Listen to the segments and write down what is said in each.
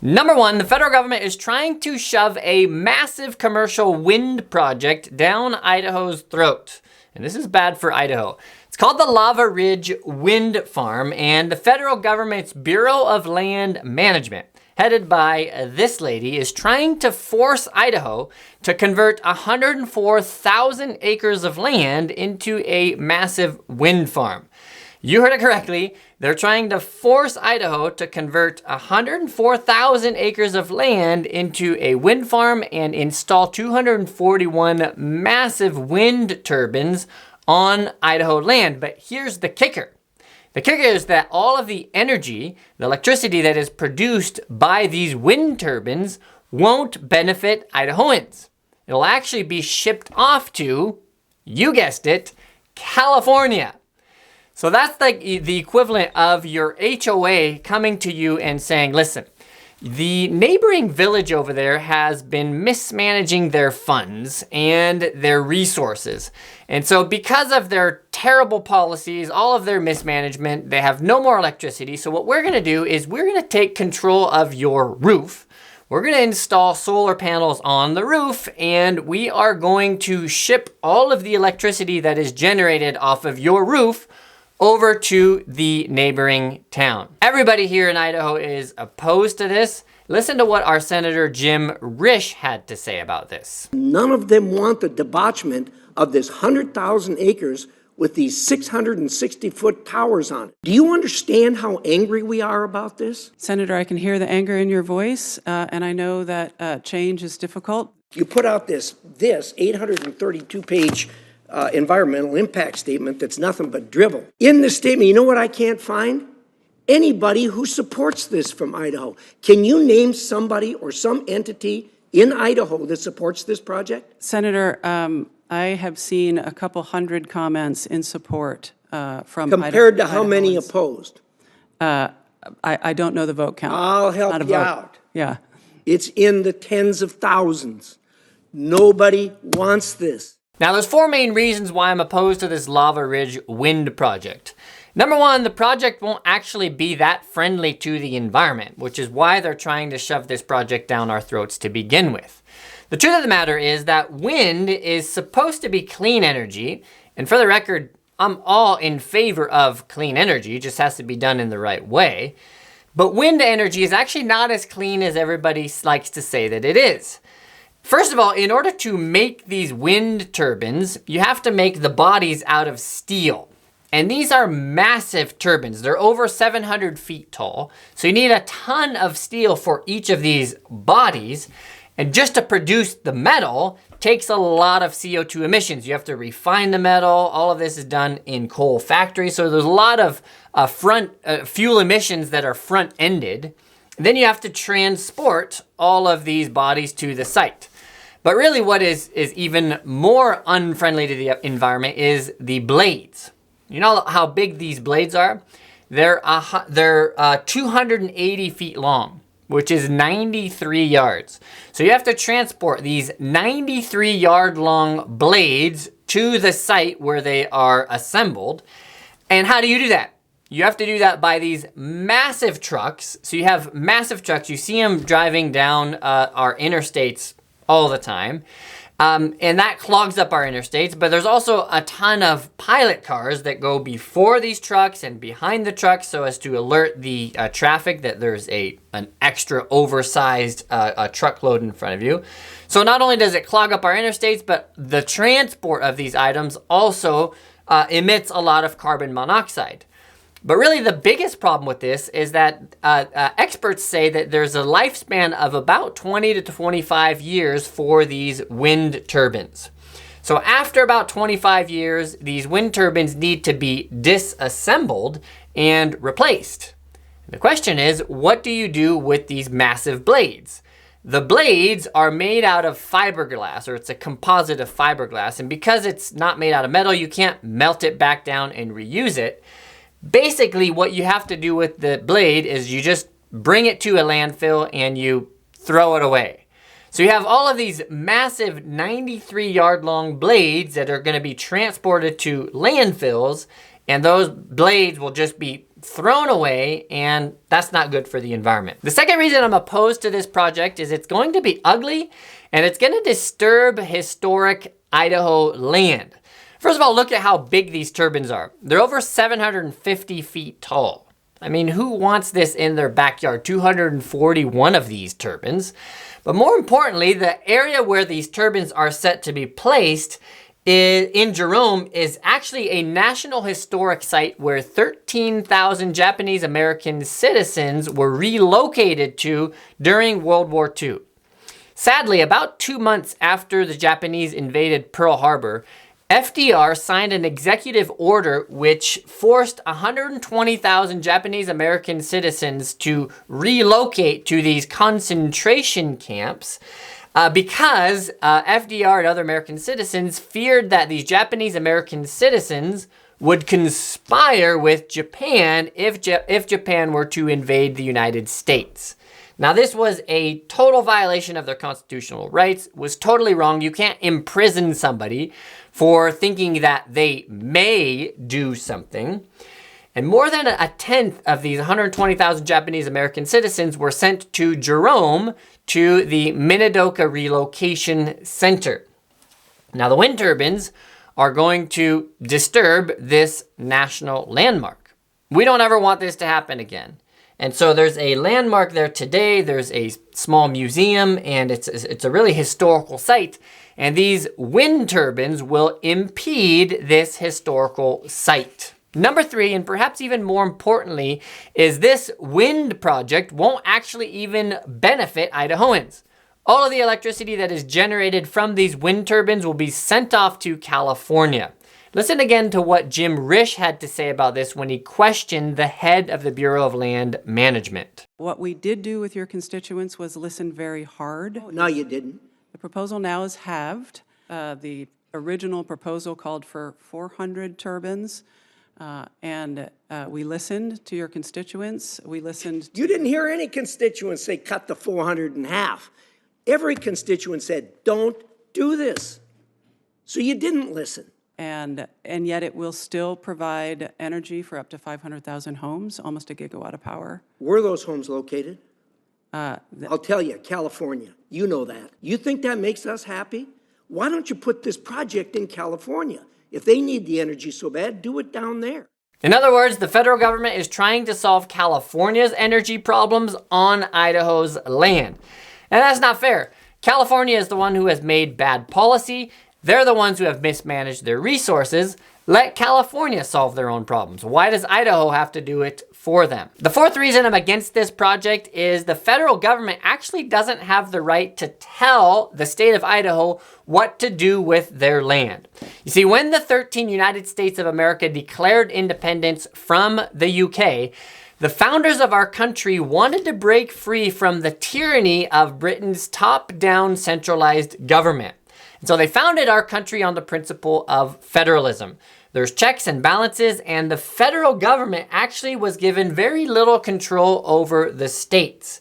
Number one, the federal government is trying to shove a massive commercial wind project down Idaho's throat. And this is bad for Idaho. It's called the Lava Ridge Wind Farm, and the federal government's Bureau of Land Management, headed by this lady, is trying to force Idaho to convert 104,000 acres of land into a massive wind farm. You heard it correctly. They're trying to force Idaho to convert 104,000 acres of land into a wind farm and install 241 massive wind turbines on Idaho land. But here's the kicker. The kicker is that all of the energy, the electricity that is produced by these wind turbines won't benefit Idahoans. It'll actually be shipped off to, you guessed it, California. So that's like the equivalent of your HOA coming to you and saying, listen, the neighboring village over there has been mismanaging their funds and their resources. And so because of their terrible policies, all of their mismanagement, they have no more electricity. So what we're gonna do is we're gonna take control of your roof. We're gonna install solar panels on the roof, and we are going to ship all of the electricity that is generated off of your roof over to the neighboring town. Everybody here in Idaho is opposed to this. Listen to what our Senator Jim Risch had to say about this. None of them want the debauchement of this 100,000 acres with these 660-foot towers on it. Do you understand how angry we are about this? Senator, I can hear the anger in your voice, and I know that change is difficult. You put out this 832-page environmental impact statement that's nothing but drivel. In this statement, you know what I can't find? Anybody who supports this from Idaho. Can you name somebody or some entity in Idaho that supports this project? Senator, I have seen a couple hundred comments in support from Compared to how many opposed? I don't know the vote count. I'll help you out. Yeah. It's in the tens of thousands. Nobody wants this. Now, there's four main reasons why I'm opposed to this Lava Ridge wind project. Number one, the project won't actually be that friendly to the environment, which is why they're trying to shove this project down our throats to begin with. The truth of the matter is that wind is supposed to be clean energy, and for the record, I'm all in favor of clean energy. It just has to be done in the right way. But wind energy is actually not as clean as everybody likes to say that it is. First of all, in order to make these wind turbines, you have to make the bodies out of steel. And these are massive turbines. They're over 700 feet tall. So you need a ton of steel for each of these bodies. And just to produce the metal takes a lot of CO2 emissions. You have to refine the metal. All of this is done in coal factories. So there's a lot of fuel emissions that are front-ended. Then you have to transport all of these bodies to the site. But really what is even more unfriendly to the environment is the blades. You know how big these blades are? They're 280 feet long, which is 93 yards. So you have to transport these 93-yard long blades to the site where they are assembled. And how do you do that? You have to do that by these massive trucks. So you have massive trucks. You see them driving down our interstates all the time. And that clogs up our interstates. But there's also a ton of pilot cars that go before these trucks and behind the trucks so as to alert the traffic that there's an extra oversized truckload in front of you. So not only does it clog up our interstates, but the transport of these items also emits a lot of carbon monoxide. But really the biggest problem with this is that experts say that there's a lifespan of about 20 to 25 years for these wind turbines. So after about 25 years, these wind turbines need to be disassembled and replaced. The question is, what do you do with these massive blades? The blades are made out of fiberglass, or it's a composite of fiberglass. And because it's not made out of metal, you can't melt it back down and reuse it. Basically, what you have to do with the blade is you just bring it to a landfill and you throw it away. So you have all of these massive 93-yard long blades that are going to be transported to landfills, and those blades will just be thrown away, and that's not good for the environment. The second reason I'm opposed to this project is it's going to be ugly and it's going to disturb historic Idaho land. First of all, look at how big these turbines are. They're over 750 feet tall. I mean, who wants this in their backyard? 241 of these turbines. But more importantly, the area where these turbines are set to be placed in Jerome is actually a National Historic Site where 13,000 Japanese American citizens were relocated to during World War II. Sadly, about 2 months after the Japanese invaded Pearl Harbor, FDR signed an executive order which forced 120,000 Japanese American citizens to relocate to these concentration camps because FDR and other American citizens feared that these Japanese American citizens would conspire with Japan if Japan were to invade the United States. Now, this was a total violation of their constitutional rights, was totally wrong. You can't imprison somebody for thinking that they may do something. And more than a tenth of these 120,000 Japanese American citizens were sent to Jerome to the Minidoka Relocation Center. Now, the wind turbines are going to disturb this national landmark. We don't ever want this to happen again. And so there's a landmark there today. There's a small museum, and it's a really historical site. And these wind turbines will impede this historical site. Number 3, and perhaps even more importantly, is this wind project won't actually even benefit Idahoans. All of the electricity that is generated from these wind turbines will be sent off to California. Listen again to what Jim Risch had to say about this when he questioned the head of the Bureau of Land Management. What we did do with your constituents was listen very hard. No, you didn't. The proposal now is halved. The original proposal called for 400 turbines, and we listened to your constituents. We listened. You didn't hear any constituents say cut the 400 in half. Every constituent said, don't do this. So you didn't listen. And yet it will still provide energy for up to 500,000 homes, almost a gigawatt of power. Where are those homes located? I'll tell you, California. You know that. You think that makes us happy? Why don't you put this project in California? If they need the energy so bad, do it down there. In other words, the federal government is trying to solve California's energy problems on Idaho's land. And that's not fair. California is the one who has made bad policy. They're the ones who have mismanaged their resources. Let California solve their own problems. Why does Idaho have to do it for them? The fourth reason I'm against this project is the federal government actually doesn't have the right to tell the state of Idaho what to do with their land. You see, when the 13 United States of America declared independence from the UK, the founders of our country wanted to break free from the tyranny of Britain's top-down centralized government. And so they founded our country on the principle of federalism. There's checks and balances, and the federal government actually was given very little control over the states.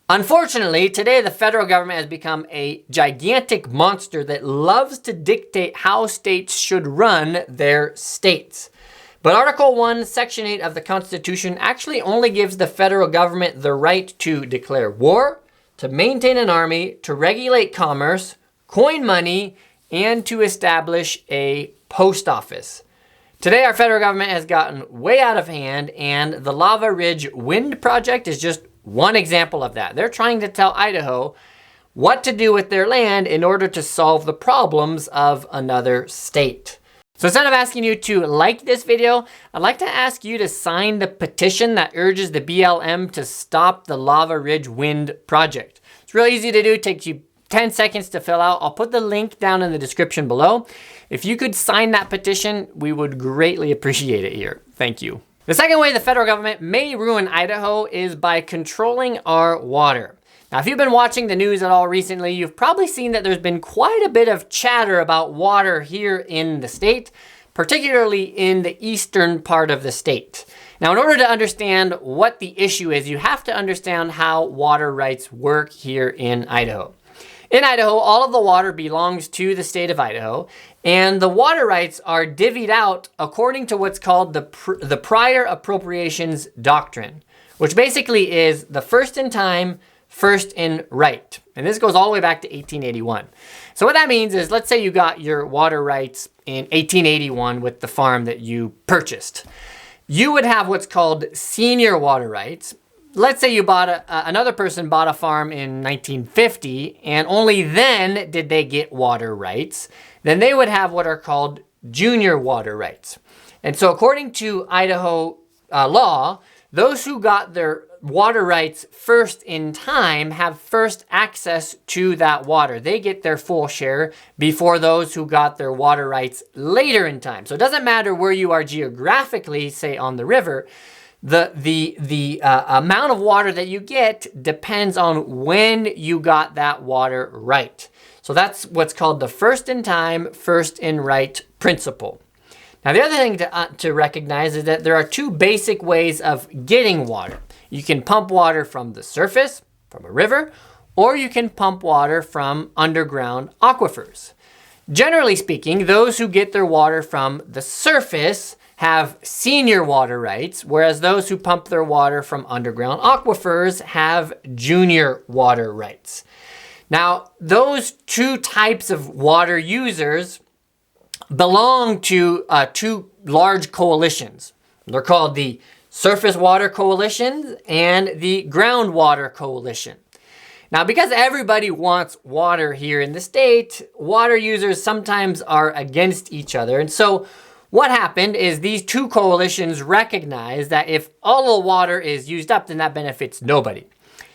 Unfortunately, today the federal government has become a gigantic monster that loves to dictate how states should run their states. But Article 1, Section 8 of the Constitution actually only gives the federal government the right to declare war, to maintain an army, to regulate commerce, coin money, and to establish a post office. Today, our federal government has gotten way out of hand, and the Lava Ridge Wind Project is just one example of that. They're trying to tell Idaho what to do with their land in order to solve the problems of another state. So instead of asking you to like this video, I'd like to ask you to sign the petition that urges the BLM to stop the Lava Ridge Wind Project. It's real easy to do. It takes you 10 seconds to fill out. I'll put the link down in the description below. If you could sign that petition, we would greatly appreciate it here. Thank you. The second way the federal government may ruin Idaho is by controlling our water. Now, if you've been watching the news at all recently, you've probably seen that there's been quite a bit of chatter about water here in the state, particularly in the eastern part of the state. Now, in order to understand what the issue is, you have to understand how water rights work here in Idaho. In Idaho, all of the water belongs to the state of Idaho, and the water rights are divvied out according to what's called the Prior Appropriations Doctrine, which basically is the first in time, first in right. And this goes all the way back to 1881. So what that means is, let's say you got your water rights in 1881 with the farm that you purchased. You would have what's called senior water rights. Let's say you bought another person bought a farm in 1950, and only then did they get water rights. Then they would have what are called junior water rights. And so according to Idaho law, those who got their water rights first in time have first access to that water. They get their full share before those who got their water rights later in time. So it doesn't matter where you are geographically, say on the river, the amount of water that you get depends on when you got that water right. So that's what's called the first in time, first in right principle. Now, the other thing to recognize is that there are two basic ways of getting water. You can pump water from the surface, from a river, or you can pump water from underground aquifers. Generally speaking, those who get their water from the surface have senior water rights, whereas those who pump their water from underground aquifers have junior water rights. Now, those two types of water users belong to two large coalitions. They're called the Surface Water Coalition and the Groundwater Coalition. Now, because everybody wants water here in the state, water users sometimes are against each other. And so what happened is these two coalitions recognized that if all the water is used up, then that benefits nobody.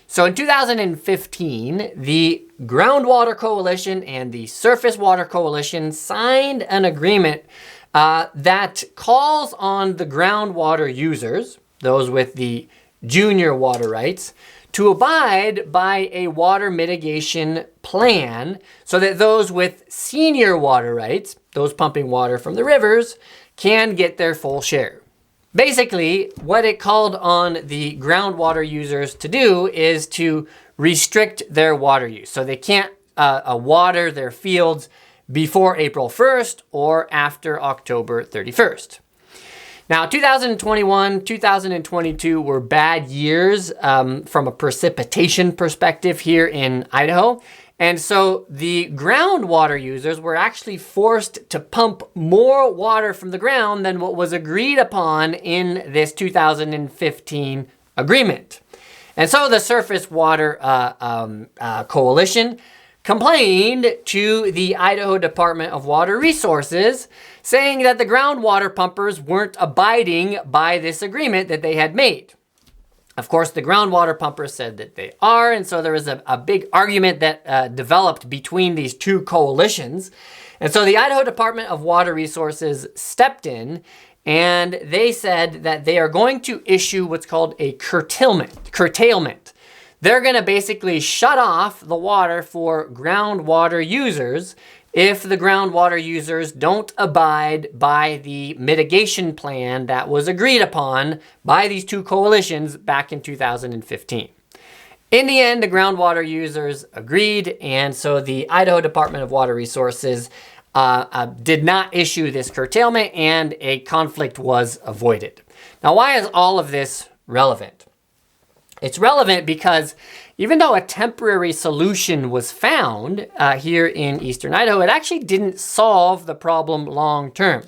So in 2015, the Groundwater Coalition and the Surface Water Coalition signed an agreement that calls on the groundwater users, those with the junior water rights, to abide by a water mitigation plan so that those with senior water rights, those pumping water from the rivers, can get their full share. Basically, what it called on the groundwater users to do is to restrict their water use. So they can't water their fields before April 1st or after October 31st. Now, 2021, 2022 were bad years from a precipitation perspective here in Idaho. And so the groundwater users were actually forced to pump more water from the ground than what was agreed upon in this 2015 agreement. And so the Surface Water Coalition complained to the Idaho Department of Water Resources, saying that the groundwater pumpers weren't abiding by this agreement that they had made. Of course, the groundwater pumpers said that they are, and so there was a big argument that developed between these two coalitions. And so the Idaho Department of Water Resources stepped in, and they said that they are going to issue what's called a curtailment. They're going to basically shut off the water for groundwater users if the groundwater users don't abide by the mitigation plan that was agreed upon by these two coalitions back in 2015. In the end, the groundwater users agreed, and so the Idaho Department of Water Resources did not issue this curtailment, and a conflict was avoided. Now, why is all of this relevant? It's relevant because even though a temporary solution was found here in eastern Idaho, it actually didn't solve the problem long term.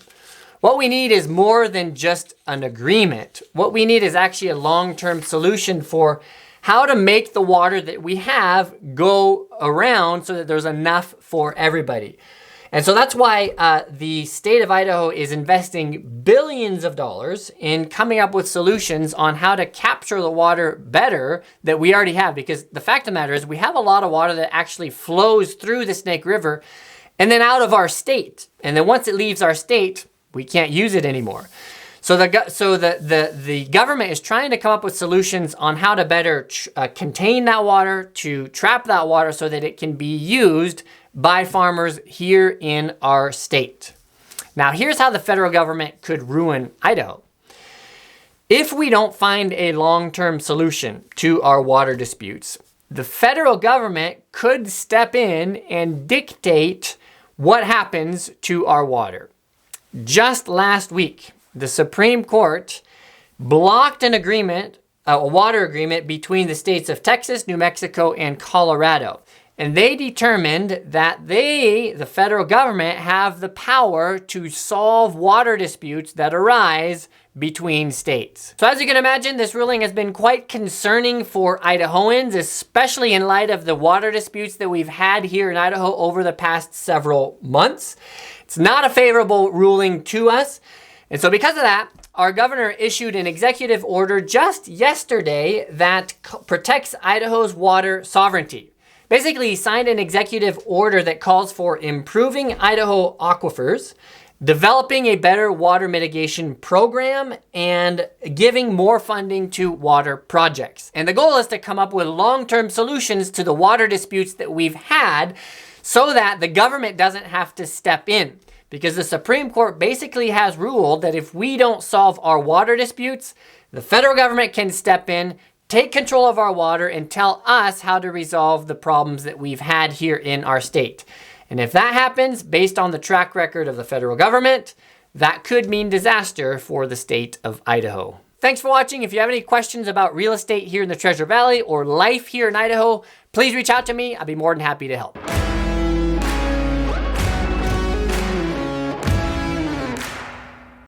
What we need is more than just an agreement. What we need is actually a long-term solution for how to make the water that we have go around so that there's enough for everybody. And so that's why the state of Idaho is investing billions of dollars in coming up with solutions on how to capture the water better that we already have. Because the fact of the matter is we have a lot of water that actually flows through the Snake River and then out of our state. And then once it leaves our state, we can't use it anymore. So the government is trying to come up with solutions on how to better contain that water, to trap that water so that it can be used by farmers here in our state. Now, here's how the federal government could ruin Idaho. If we don't find a long-term solution to our water disputes, the federal government could step in and dictate what happens to our water. Just last week, the Supreme Court blocked an agreement, a water agreement between the states of Texas, New Mexico, and Colorado. And they determined that the federal government, have the power to solve water disputes that arise between states. So as you can imagine, this ruling has been quite concerning for Idahoans, especially in light of the water disputes that we've had here in Idaho over the past several months. It's not a favorable ruling to us. And so because of that, our governor issued an executive order just yesterday that protects Idaho's water sovereignty. Basically, he signed an executive order that calls for improving Idaho aquifers, developing a better water mitigation program, and giving more funding to water projects. And the goal is to come up with long-term solutions to the water disputes that we've had so that the government doesn't have to step in. Because the Supreme Court basically has ruled that if we don't solve our water disputes, the federal government can step in, take control of our water, and tell us how to resolve the problems that we've had here in our state. And if that happens, based on the track record of the federal government, that could mean disaster for the state of Idaho. Thanks for watching. If you have any questions about real estate here in the Treasure Valley or life here in Idaho, please reach out to me. I'd be more than happy to help.